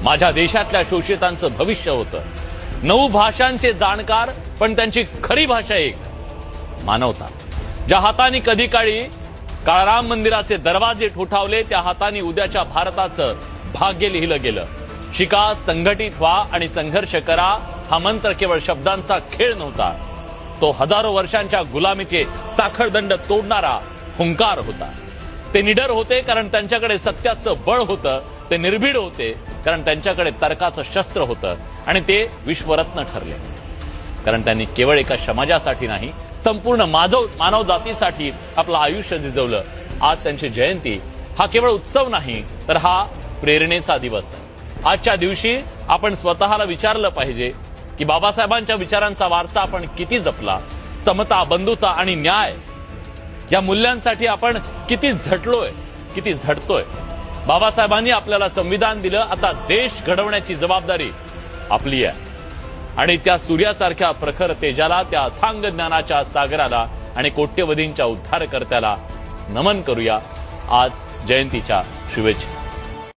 माझ्या देशातल्या शोषितांचं भविष्य होतं. 9 भाषांचे जाणकार, पण त्यांची खरी भाषा एक, मानवता. ज्या हातांनी कधी काळी काळाराम मंदिराचे दरवाजे ठोठावले, त्या हातांनी उद्याच्या भारताचं भाग्य लिहिलं गेलं. शिका, संघटित व्हा आणि संघर्ष करा हा मंत्र केवळ शब्दांचा खेळ नव्हता. तो हजारो वर्षांच्या गुलामीचे साखळदंड तोडणारा हुंकार होता. ते निडर होते कारण त्यांच्याकडे सत्याचं बळ होतं. ते निर्भीड होते कारण त्यांच्याकडे तर्काचं शस्त्र होतं. आणि ते विश्वरत्न ठरले कारण त्यांनी केवळ एका समाजासाठी नाही, संपूर्ण मानव जातीसाठी आपलं आयुष्य झिजवलं. आज त्यांची जयंती हा केवळ उत्सव नाही, तर हा प्रेरणेचा दिवस आहे. आजच्या दिवशी आपण स्वतःला विचारलं पाहिजे की बाबासाहेबांच्या विचारांचा वारसा आपण किती जपला. समता, बंधुता आणि न्याय या मूल्यांसाठी आपण किती झटलोय, किती झटतोय. बाबासाहेबांनी आपल्याला संविधान दिलं. आता देश घडवण्याची जबाबदारी आपली आहे. आणि त्या सूर्यासारख्या प्रखर तेजाला, त्या अथांग ज्ञानाच्या सागराला आणि कोट्यवधींच्या उद्धारकर्त्याला नमन करूया. आज जयंतीच्या शुभेच्छा.